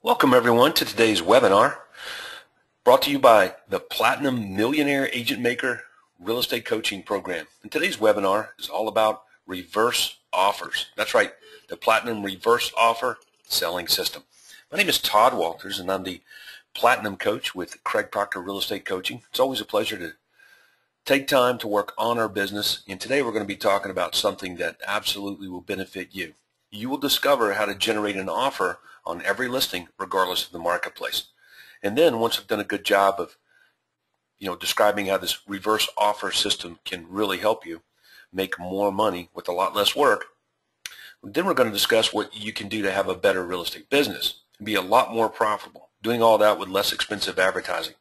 Welcome everyone to today's webinar brought to you by the Platinum Millionaire Agent Maker Real Estate Coaching Program. And today's webinar is all about reverse offers. That's right, the Platinum Reverse Offer Selling System. My name is Todd Walters and I'm the Platinum Coach with Craig Proctor Real Estate Coaching. It's always a pleasure to take time to work on our business, and today we're going to be talking about something that absolutely will benefit you. You will discover how to generate an offer on every listing regardless of the marketplace. And then once I've done a good job of describing how this reverse offer system can really help you make more money with a lot less work, then we're going to discuss what you can do to have a better real estate business and be a lot more profitable, doing all that with less expensive advertising.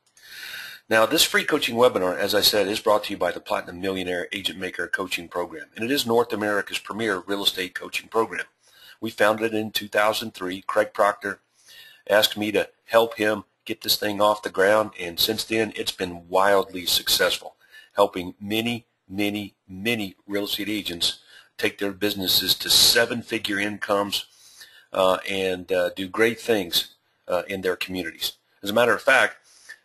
Now, this free coaching webinar, as I said, is brought to you by the Platinum Millionaire Agent Maker Coaching Program, and it is North America's premier real estate coaching program. We founded it in 2003. Craig Proctor asked me to help him get this thing off the ground, and since then it's been wildly successful, helping many real estate agents take their businesses to seven-figure incomes and do great things in their communities. As a matter of fact,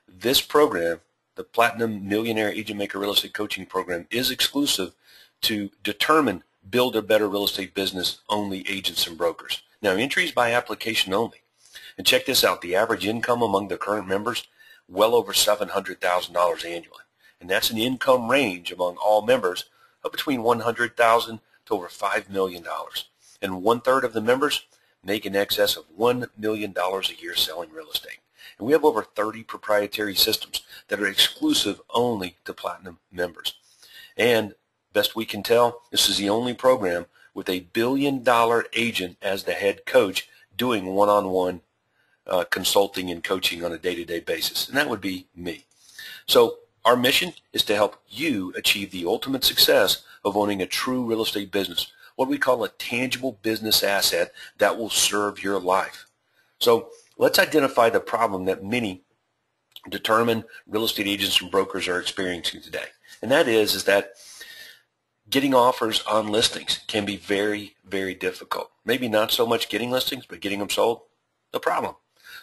this program, the Platinum Millionaire Agent Maker Real Estate Coaching Program, is exclusive to determine build a better real estate business only agents and brokers. Now, entry is by application only. And check this out, the average income among the current members, well over $700,000 annually. And that's an income range among all members of between $100,000 to over $5 million. And 1/3 of the members make in excess of $1 million a year selling real estate. And we have over 30 proprietary systems that are exclusive only to Platinum members. And best we can tell, this is the only program with a billion-dollar agent as the head coach doing one-on-one consulting and coaching on a day-to-day basis, and that would be me. So our mission is to help you achieve the ultimate success of owning a true real estate business, what we call a tangible business asset that will serve your life. So let's identify the problem that many determined real estate agents and brokers are experiencing today, and that is that getting offers on listings can be very difficult. Maybe not so much getting listings, but getting them sold, the problem.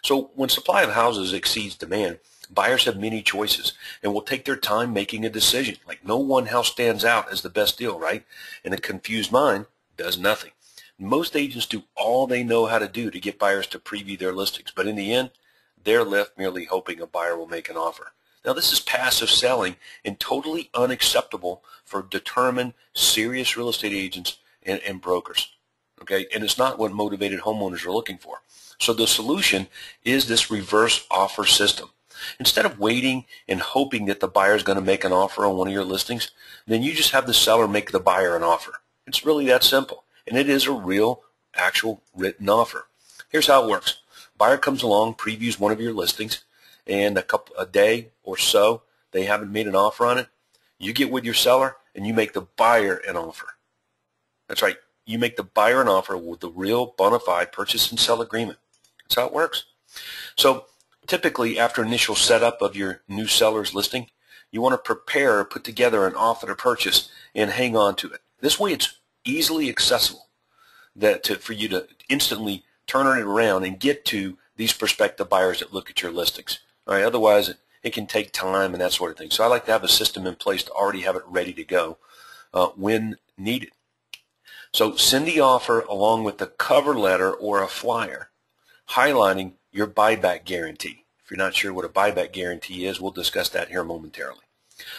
So when supply of houses exceeds demand, buyers have many choices and will take their time making a decision. Like no one house stands out as the best deal, right? And a confused mind does nothing. Most agents do all they know how to do to get buyers to preview their listings, but in the end, they're left merely hoping a buyer will make an offer. Now, this is passive selling and totally unacceptable for determined, serious real estate agents and brokers, okay? And it's not what motivated homeowners are looking for. So the solution is this reverse offer system. Instead of waiting and hoping that the buyer is going to make an offer on one of your listings, then you just have the seller make the buyer an offer. It's really that simple, and it is a real, actual written offer. Here's how it works. Buyer comes along, previews one of your listings, and a day or so, they haven't made an offer on it. You get with your seller and you make the buyer an offer. That's right. You make the buyer an offer with the real bona fide purchase and sell agreement. That's how it works. So typically after initial setup of your new seller's listing, you want to prepare or put together an offer to purchase and hang on to it. This way it's easily accessible for you to instantly turn it around and get to these prospective buyers that look at your listings. All right, otherwise it can take time and that sort of thing. So I like to have a system in place to already have it ready to go when needed. So send the offer along with the cover letter or a flyer highlighting your buyback guarantee. If you're not sure what a buyback guarantee is, we'll discuss that here momentarily.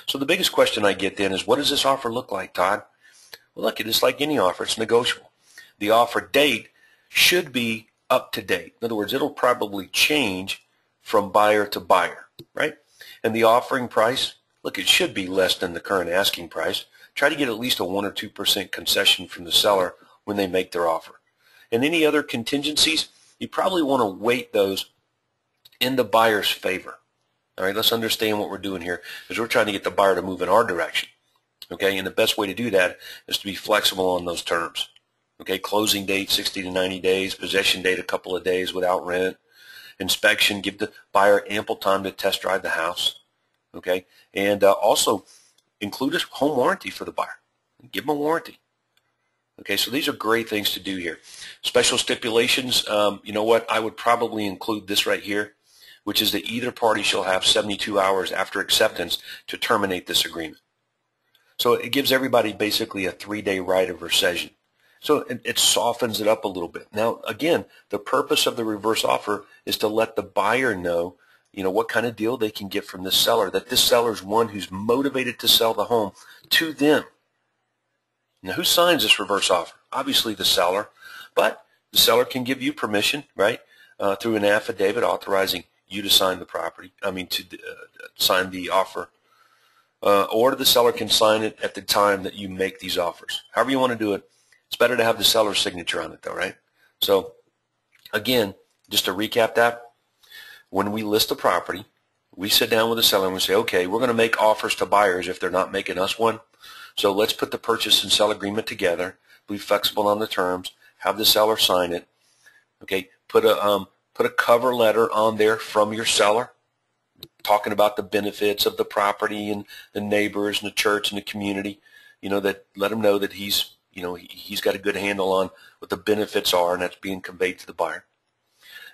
So the biggest question I get then is, what does this offer look like, Todd? Well, look, it's like any offer. It's negotiable. The offer date should be up to date. In other words, it'll probably change from buyer to buyer, right? And the offering price, look, it should be less than the current asking price. Try to get at least a 1 or 2% concession from the seller when they make their offer. And any other contingencies, you probably want to weight those in the buyer's favor. All right, let's understand what we're doing here, because we're trying to get the buyer to move in our direction. Okay, and the best way to do that is to be flexible on those terms. Okay, closing date 60 to 90 days, possession date a couple of days without rent, inspection, give the buyer ample time to test drive the house. Okay, and also include a home warranty for the buyer. Give them a warranty. Okay, so these are great things to do here. Special stipulations, you know what, I would probably include this right here, which is that either party shall have 72 hours after acceptance to terminate this agreement. So it gives everybody basically a 3-day right of rescission. So it softens it up a little bit. Now, again, the purpose of the reverse offer is to let the buyer know, you know, what kind of deal they can get from this seller, that this seller is one who's motivated to sell the home to them. Now, who signs this reverse offer? Obviously the seller, but the seller can give you permission, right, through an affidavit authorizing you to sign the property, to sign the offer, or the seller can sign it at the time that you make these offers. However you want to do it, it's better to have the seller's signature on it though, right? So again, just to recap that, when we list a property, we sit down with the seller and we say, okay, we're going to make offers to buyers if they're not making us one. So let's put the purchase and sell agreement together, be flexible on the terms, have the seller sign it, okay, put a cover letter on there from your seller talking about the benefits of the property and the neighbors and the church and the community, you know, that let him know that he's got a good handle on what the benefits are, and that's being conveyed to the buyer.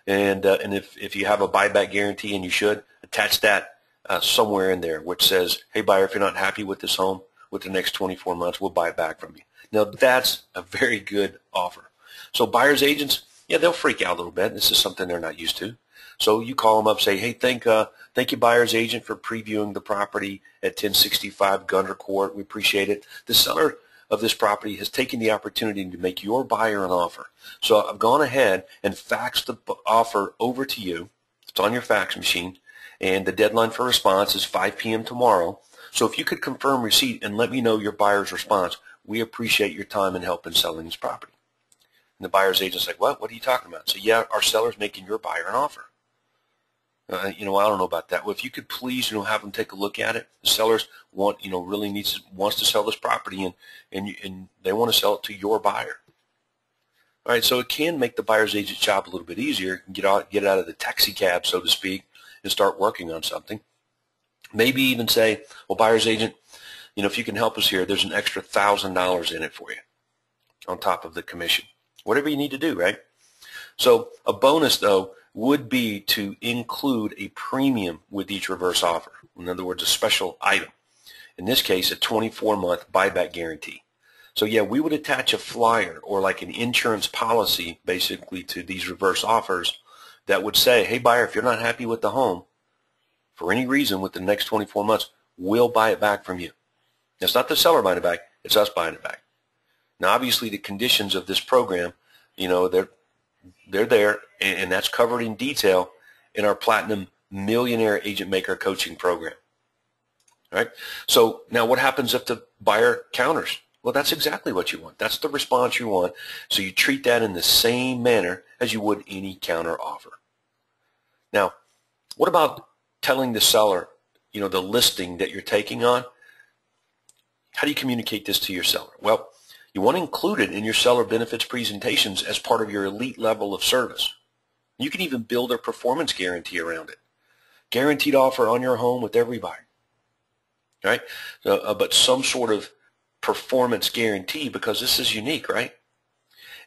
And if you have a buyback guarantee, and you should, attach that somewhere in there, which says, hey, buyer, if you're not happy with this home within the next 24 months, we'll buy it back from you. Now, that's a very good offer. So buyer's agents, yeah, they'll freak out a little bit. This is something they're not used to. So you call them up, say, hey, thank you, buyer's agent, for previewing the property at 1065 Gunter Court. We appreciate it. The seller of this property has taken the opportunity to make your buyer an offer. So I've gone ahead and faxed the offer over to you. It's on your fax machine, and the deadline for response is 5 p.m. tomorrow. So if you could confirm receipt and let me know your buyer's response, we appreciate your time and help in selling this property. And the buyer's agent's like, what? What are you talking about? So yeah, our seller's making your buyer an offer. I don't know about that. Well, if you could please, have them take a look at it. The sellers really wants to sell this property, and they want to sell it to your buyer. All right, so it can make the buyer's agent's job a little bit easier. Get out of the taxi cab, so to speak, and start working on something. Maybe even say, well, buyer's agent, if you can help us here, there's an extra $1,000 in it for you on top of the commission. Whatever you need to do, right? So a bonus, though, would be to include a premium with each reverse offer. In other words, a special item. In this case, a 24-month buyback guarantee. So yeah, we would attach a flyer or like an insurance policy basically to these reverse offers that would say, hey buyer, if you're not happy with the home for any reason within the next 24 months, we'll buy it back from you. It's not the seller buying it back, it's us buying it back. Now obviously the conditions of this program, they're there, and that's covered in detail in our Platinum Millionaire Agent Maker Coaching Program. All right? So now what happens if the buyer counters? Well, that's exactly what you want. That's the response you want. So you treat that in the same manner as you would any counter offer. Now, what about telling the seller, the listing that you're taking on? How do you communicate this to your seller? Well, you want to include it in your seller benefits presentations as part of your elite level of service. You can even build a performance guarantee around it. Guaranteed offer on your home with every buyer. Right? But some sort of performance guarantee, because this is unique, right?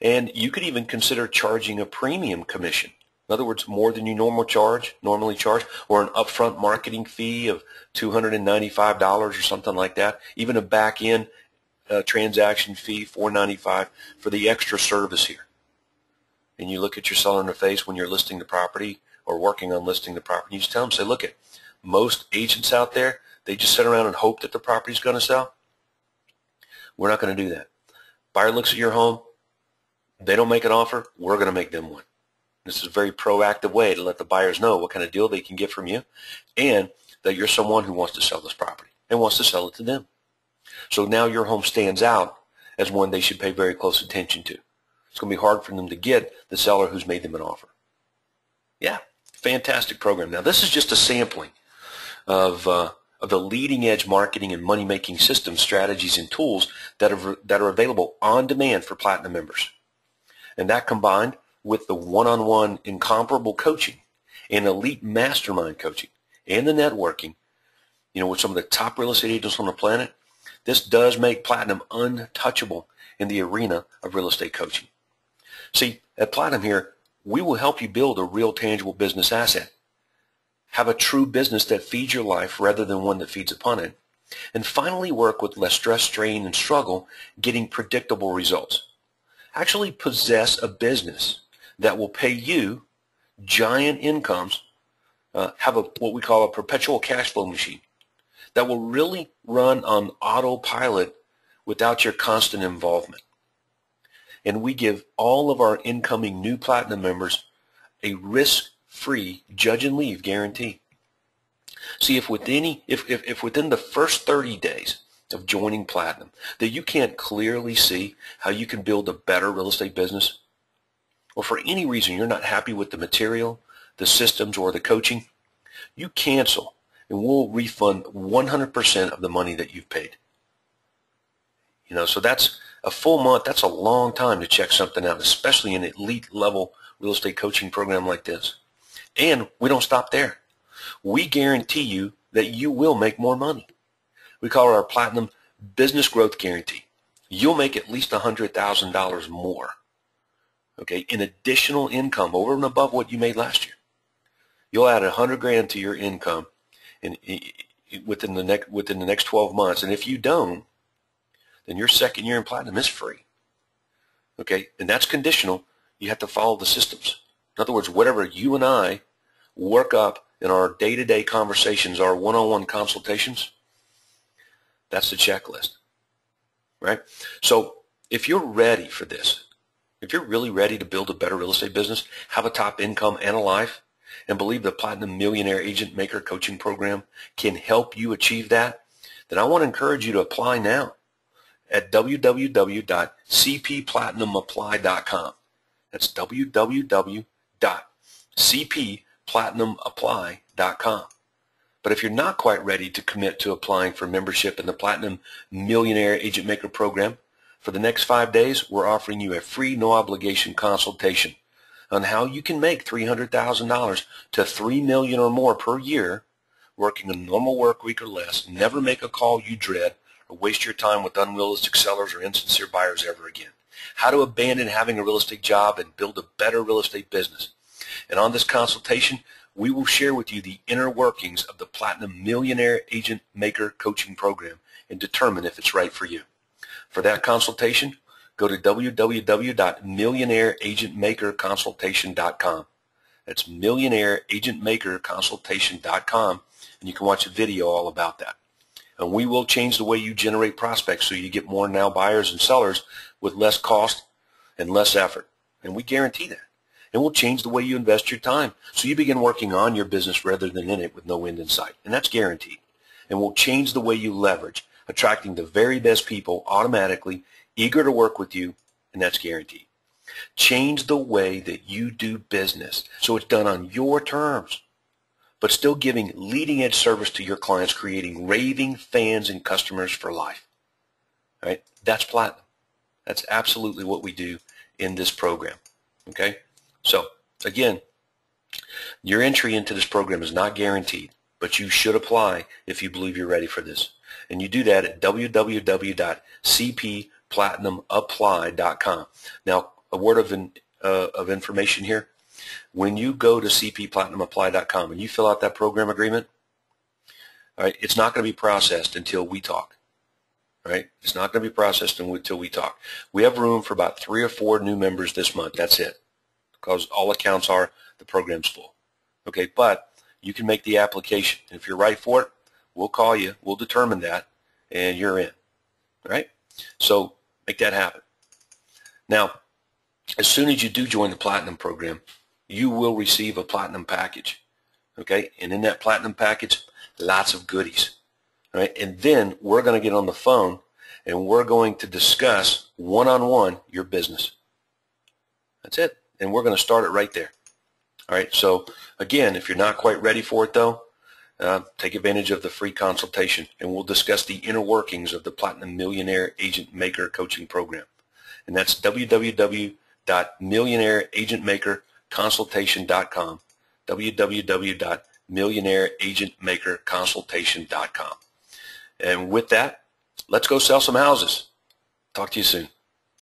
And you could even consider charging a premium commission. In other words, more than you normally charge, or an upfront marketing fee of $295 or something like that. Even a back-end transaction fee, $495, for the extra service here. And you look at your seller in the face when you're listing the property or working on listing the property. You just tell them, say, look, most agents out there, they just sit around and hope that the property's going to sell. We're not going to do that. Buyer looks at your home. They don't make an offer. We're going to make them one. This is a very proactive way to let the buyers know what kind of deal they can get from you, and that you're someone who wants to sell this property and wants to sell it to them. So now your home stands out as one they should pay very close attention to. It's going to be hard for them to get the seller who's made them an offer. Yeah, fantastic program. Now this is just a sampling of the leading edge marketing and money making system strategies and tools that are available on demand for Platinum members. And that combined with the one-on-one incomparable coaching and elite mastermind coaching and the networking, with some of the top real estate agents on the planet, this does make Platinum untouchable in the arena of real estate coaching. See, at Platinum here, we will help you build a real tangible business asset. Have a true business that feeds your life rather than one that feeds upon it. And finally work with less stress, strain, and struggle getting predictable results. Actually possess a business that will pay you giant incomes, have what we call a perpetual cash flow machine that will really run on autopilot without your constant involvement. And we give all of our incoming new Platinum members a risk-free judge and leave guarantee. See, if within the first 30 days of joining Platinum that you can't clearly see how you can build a better real estate business, or for any reason you're not happy with the material, the systems, or the coaching, you cancel and we'll refund 100% of the money that you've paid. You know, so that's a full month. That's a long time to check something out, especially in an elite level real estate coaching program like this. And we don't stop there. We guarantee you that you will make more money. We call it our Platinum Business Growth Guarantee. You'll make at least $100,000 more, okay, in additional income over and above what you made last year. You'll add $100,000 to your income within the next 12 months. And if you don't, then your second year in Platinum is free. Okay, and that's conditional. You have to follow the systems. In other words, whatever you and I work up in our day-to-day conversations, our one-on-one consultations, that's the checklist, right? So if you're ready for this, if you're really ready to build a better real estate business, have a top income and a life, and believe the Platinum Millionaire Agent Maker Coaching Program can help you achieve that, then I want to encourage you to apply now at www.cpplatinumupply.com. That's www.cpplatinumupply.com. But if you're not quite ready to commit to applying for membership in the Platinum Millionaire Agent Maker Program, for the next 5 days, we're offering you a free no obligation consultation on how you can make $300,000 to $3 million or more per year, working a normal work week or less, never make a call you dread, or waste your time with unrealistic sellers or insincere buyers ever again. How to abandon having a real estate job and build a better real estate business. And on this consultation, we will share with you the inner workings of the Platinum Millionaire Agent Maker Coaching Program and determine if it's right for you. For that consultation, go to www.millionaireagentmakerconsultation.com. That's millionaireagentmakerconsultation.com, and you can watch a video all about that. And we will change the way you generate prospects so you get more now buyers and sellers with less cost and less effort. And we guarantee that. And we'll change the way you invest your time so you begin working on your business rather than in it with no end in sight. And that's guaranteed. And we'll change the way you leverage, attracting the very best people automatically, eager to work with you, and that's guaranteed. Change the way that you do business so it's done on your terms, but still giving leading-edge service to your clients, creating raving fans and customers for life. All right? That's Platinum. That's absolutely what we do in this program. Okay? So, again, your entry into this program is not guaranteed, but you should apply if you believe you're ready for this. And you do that at www.cpplatinumupply.com. Now, a word of information here. When you go to cpplatinumupply.com and you fill out that program agreement, all right, it's not going to be processed until we talk. All right? It's not going to be processed until we talk. We have room for about 3 or 4 new members this month. That's it, because all accounts are the program's full. Okay, but you can make the application. If you're right for it, we'll call you. We'll determine that, and you're in. All right? So make that happen. Now, as soon as you do join the Platinum program, you will receive a Platinum package. Okay? And in that Platinum package, lots of goodies. All right? And then we're going to get on the phone, and we're going to discuss one-on-one your business. That's it. And we're going to start it right there. All right? So, again, if you're not quite ready for it, though, take advantage of the free consultation, and we'll discuss the inner workings of the Platinum Millionaire Agent Maker Coaching Program. And that's www.millionaireagentmakerconsultation.com, www.millionaireagentmakerconsultation.com. And with that, let's go sell some houses. Talk to you soon.